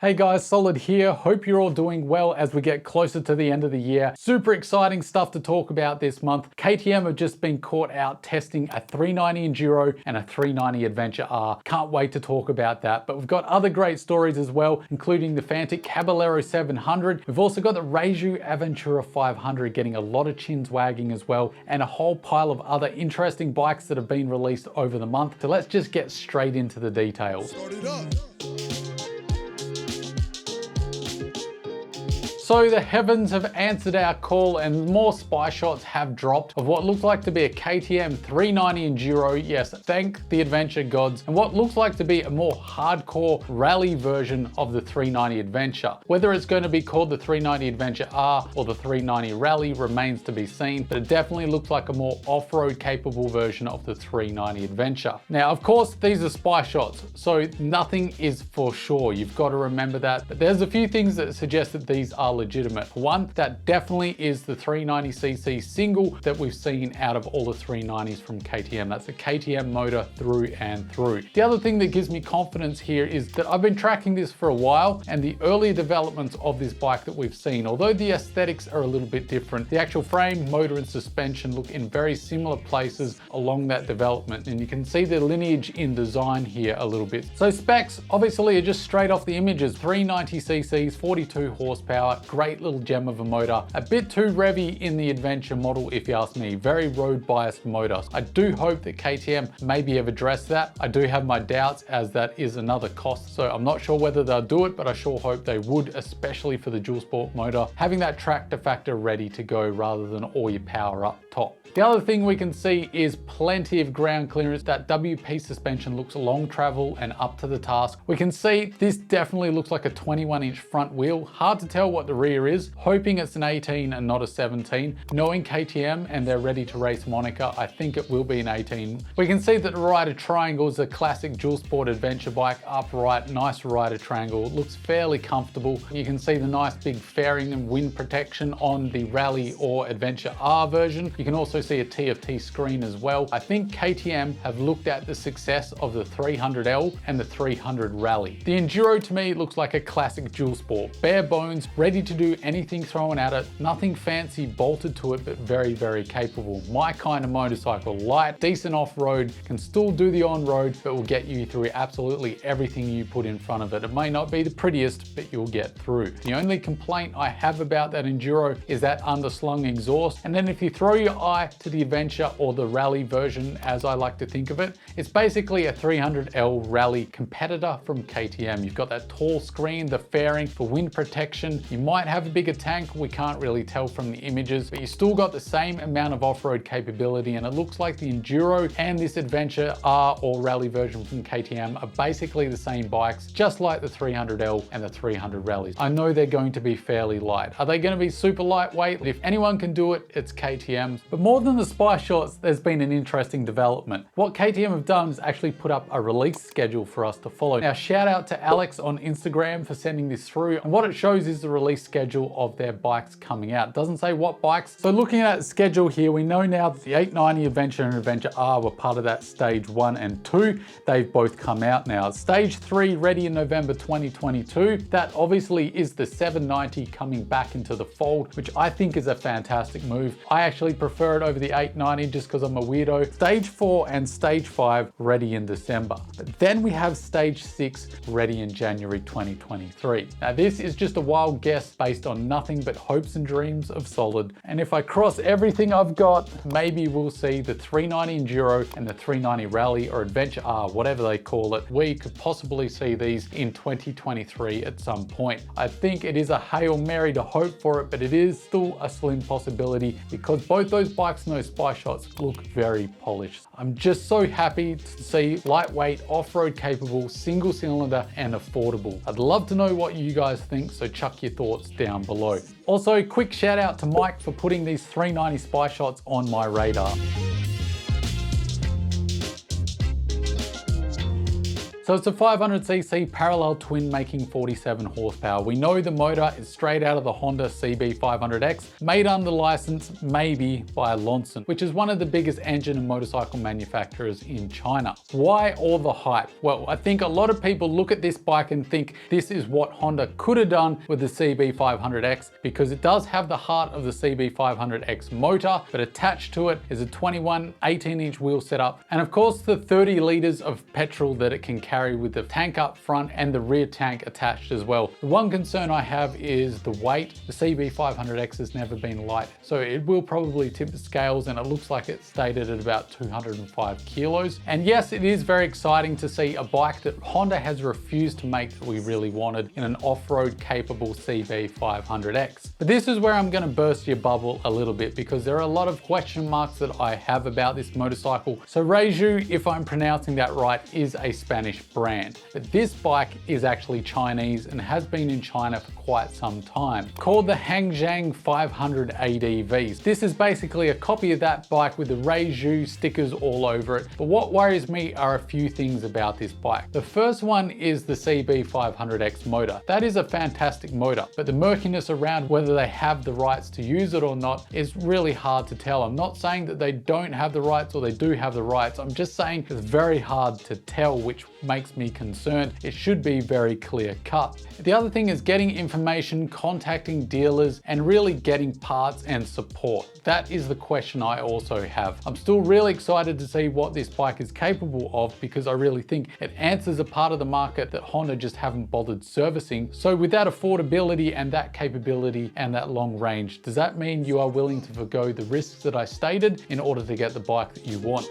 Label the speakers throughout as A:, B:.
A: Hey guys, Solid here. Hope you're all doing well as we get closer to the end of the year. Super exciting stuff to talk about this month. KTM have just been caught out testing a 390 Enduro and a 390 Adventure R. Can't wait to talk about that. But we've got other great stories as well, including the Fantic Caballero 700. We've also got the Reiju Aventura 500 getting a lot of chins wagging as well, and a whole pile of other interesting bikes that have been released over the month. So let's just get straight into the details.
B: Start it up.
A: So the heavens have answered our call and more spy shots have dropped of what looks like to be a KTM 390 Enduro, yes, thank the adventure gods, and what looks like to be a more hardcore rally version of the 390 Adventure. Whether it's going to be called the 390 Adventure R or the 390 Rally remains to be seen, but it definitely looks like a more off-road capable version of the 390 Adventure. Now, of course, these are spy shots, so nothing is for sure. You've got to remember that, but there's a few things that suggest that these are legitimate. One, that definitely is the 390cc single that we've seen out of all the 390s from KTM. That's a KTM motor through and through. The other thing that gives me confidence here is that I've been tracking this for a while, and the early developments of this bike that we've seen, although the aesthetics are a little bit different, the actual frame, motor and suspension look in very similar places along that development, and you can see the lineage in design here a little bit. So specs obviously are just straight off the images. 390cc's, 42 horsepower, great little gem of a motor. A bit too revvy in the Adventure model if you ask me, very road biased motor. I do hope that KTM maybe have addressed that. I do have my doubts as that is another cost, so I'm not sure whether they'll do it, but I sure hope they would, especially for the dual sport motor, having that tractor factor ready to go rather than all your power up top. The other thing we can see is plenty of ground clearance. That WP suspension looks long travel and up to the task. We can see this definitely looks like a 21-inch front wheel. Hard to tell what the rear is. Hoping it's an 18 and not a 17. Knowing KTM and their Ready to Race moniker, I think it will be an 18. We can see that the rider triangle is a classic dual sport adventure bike, upright, nice rider triangle. It looks fairly comfortable. You can see the nice big fairing and wind protection on the Rally or Adventure R version. You can also see a TFT screen as well. I think KTM have looked at the success of the 300L and the 300 Rally. The Enduro to me looks like a classic dual sport. Bare bones, ready to do anything thrown at it. Nothing fancy bolted to it, but very, very capable. My kind of motorcycle. Light, decent off-road, can still do the on-road, but will get you through absolutely everything you put in front of it. It may not be the prettiest, but you'll get through. The only complaint I have about that Enduro is that underslung exhaust. And then if you throw your eye to the Adventure or the Rally version, as I like to think of it, it's basically a 300L Rally competitor from KTM. You've got that tall screen, the fairing for wind protection. You might have a bigger tank, we can't really tell from the images, but you still got the same amount of off-road capability, and it looks like the Enduro and this Adventure R or Rally version from KTM are basically the same bikes, just like the 300L and the 300 Rallies. I know they're going to be fairly light. Are they going to be super lightweight? If anyone can do it, it's KTM. But more than the spy shots, there's been an interesting development. What KTM have done is actually put up a release schedule for us to follow. Now, shout out to Alex on Instagram for sending this through, and what it shows is the release schedule of their bikes coming out. It doesn't say what bikes. So looking at the schedule here, we know now that the 890 Adventure and Adventure R were part of that stage 1 and 2. They've both come out now. Stage 3 ready in November 2022. That obviously is the 790 coming back into the fold, which I think is a fantastic move. I actually prefer it over the 890 just because I'm a weirdo. Stage 4 and Stage 5 ready in December. But then we have Stage 6 ready in January 2023. Now this is just a wild guess based on nothing but hopes and dreams of Solid. And if I cross everything I've got, maybe we'll see the 390 Enduro and the 390 Rally or Adventure R, whatever they call it. We could possibly see these in 2023 at some point. I think it is a Hail Mary to hope for it, but it is still a slim possibility because both those bikes and those spy shots look very polished. I'm just so happy to see lightweight, off-road capable, single cylinder and affordable. I'd love to know what you guys think, so chuck your thoughts down below. Also, quick shout out to Mike for putting these 390 spy shots on my radar. So it's a 500cc parallel twin making 47 horsepower. We know the motor is straight out of the Honda CB500X, made under license maybe by Lawson, which is one of the biggest engine and motorcycle manufacturers in China. Why all the hype? Well, I think a lot of people look at this bike and think this is what Honda could have done with the CB500X, because it does have the heart of the CB500X motor, but attached to it is a 21 18-inch wheel setup, and of course the 30 liters of petrol that it can carry with the tank up front and the rear tank attached as well. The one concern I have is the weight. The CB500X has never been light, so it will probably tip the scales, and it looks like it's stated at about 205 kilos. And yes, it is very exciting to see a bike that Honda has refused to make that we really wanted in an off-road capable CB500X. But this is where I'm going to burst your bubble a little bit, because there are a lot of question marks that I have about this motorcycle. So Reju, if I'm pronouncing that right, is a Spanish brand, but this bike is actually Chinese and has been in China for quite some time, called the Hangzhang 500 ADVs. This is basically a copy of that bike with the Reju stickers all over it. But what worries me are a few things about this bike. The first one is the CB500X motor. That is a fantastic motor, but the murkiness around whether they have the rights to use it or not is really hard to tell. I'm not saying that they don't have the rights or they do have the rights. I'm just saying it's very hard to tell, which makes me concerned. It should be very clear cut. The other thing is getting information, contacting dealers, and really getting parts and support. That is the question I also have. I'm still really excited to see what this bike is capable of, because I really think it answers a part of the market that Honda just haven't bothered servicing. So with that affordability and that capability and that long range, does that mean you are willing to forgo the risks that I stated in order to get the bike that you want?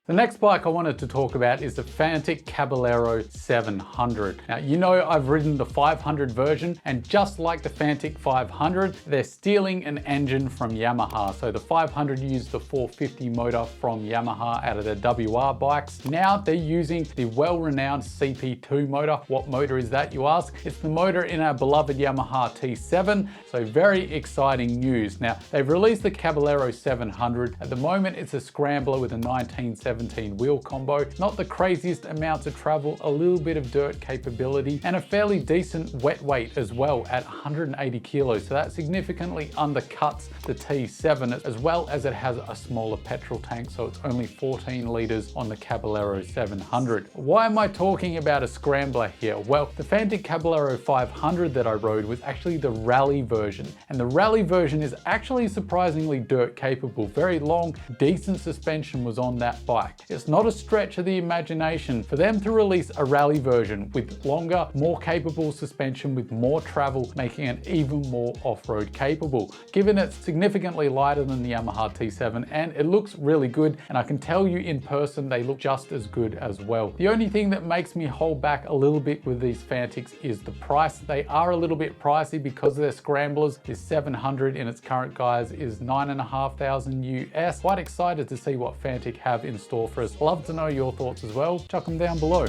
A: The next bike I wanted to talk about is the Fantic Caballero 700. Now, you know I've ridden the 500 version, and just like the Fantic 500, they're stealing an engine from Yamaha. So the 500 used the 450 motor from Yamaha out of their WR bikes. Now they're using the well-renowned CP2 motor. What motor is that, you ask? It's the motor in our beloved Yamaha T7. So very exciting news. Now, they've released the Caballero 700. At the moment, it's a scrambler with a 1917 wheel combo, not the craziest amounts of travel, a little bit of dirt capability, and a fairly decent wet weight as well at 180 kilos. So that significantly undercuts the T7, as well as it has a smaller petrol tank, so it's only 14 liters on the Caballero 700. Why am I talking about a scrambler here? Well, the Fantic Caballero 500 that I rode was actually the rally version, and the rally version is actually surprisingly dirt capable. Very long, decent suspension was on that bike. It's not a stretch of the imagination for them to release a rally version with longer, more capable suspension with more travel, making it even more off-road capable. Given it's significantly lighter than the Yamaha T7, and it looks really good, and I can tell you in person they look just as good as well. The only thing that makes me hold back a little bit with these Fantics is the price. They are a little bit pricey because they're scramblers. This 700 in its current guise is $9,500 US. Quite excited to see what Fantic have in store for us. Love to know your thoughts as well. Chuck them down below.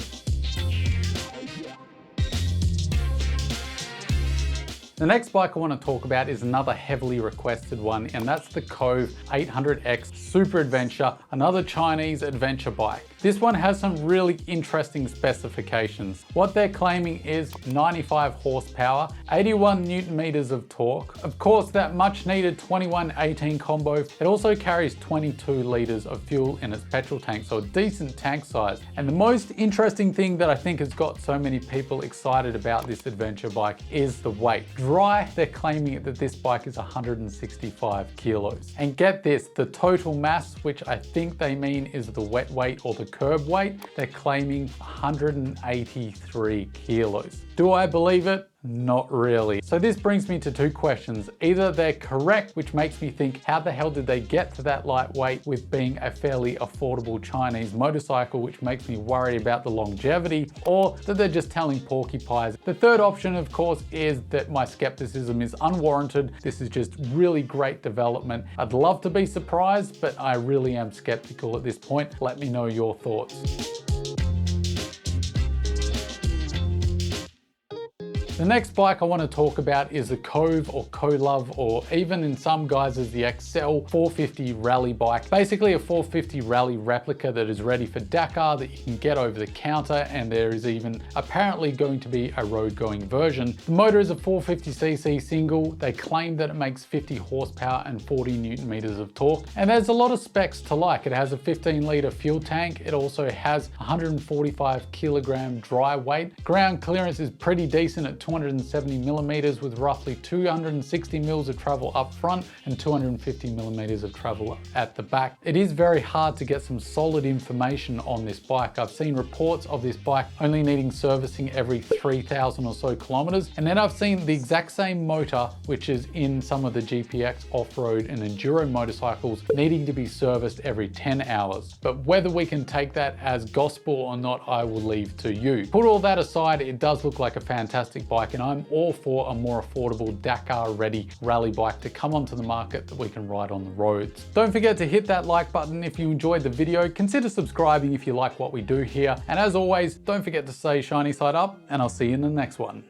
A: The next bike I want to talk about is another heavily requested one, and that's the Cove 800X Super Adventure, another Chinese adventure bike. This one has some really interesting specifications. What they're claiming is 95 horsepower, 81 Newton meters of torque. Of course, that much needed 2118 combo. It also carries 22 liters of fuel in its petrol tank, so a decent tank size. And the most interesting thing that I think has got so many people excited about this adventure bike is the weight. Dry, they're claiming that this bike is 165 kilos. And get this, the total mass, which I think they mean is the wet weight or the curb weight, they're claiming 183 kilos. Do I believe it? Not really. So this brings me to two questions. Either they're correct, which makes me think, how the hell did they get to that lightweight with being a fairly affordable Chinese motorcycle, which makes me worry about the longevity, or that they're just telling porcupines. The third option, of course, is that my skepticism is unwarranted. This is just really great development. I'd love to be surprised, but I really am skeptical at this point. Let me know your thoughts. The next bike I want to talk about is the Cove or Co-Love, or even in some guises the Excel 450 rally bike. Basically a 450 rally replica that is ready for Dakar that you can get over the counter, and there is even apparently going to be a road going version. The motor is a 450cc single. They claim that it makes 50 horsepower and 40 Newton meters of torque, and there's a lot of specs to like. It has a 15-litre fuel tank. It also has 145 kilogram dry weight. Ground clearance is pretty decent at 270 millimeters, with roughly 260 mils of travel up front and 250 millimeters of travel at the back. It is very hard to get some solid information on this bike. I've seen reports of this bike only needing servicing every 3,000 or so kilometers, and then I've seen the exact same motor, which is in some of the GPX off-road and enduro motorcycles, needing to be serviced every 10 hours. But whether we can take that as gospel or not, I will leave to you. Put all that aside, it does look like a fantastic bike, and I'm all for a more affordable Dakar-ready rally bike to come onto the market that we can ride on the roads. Don't forget to hit that like button if you enjoyed the video. Consider subscribing if you like what we do here. And as always, don't forget to stay shiny side up, and I'll see you in the next one.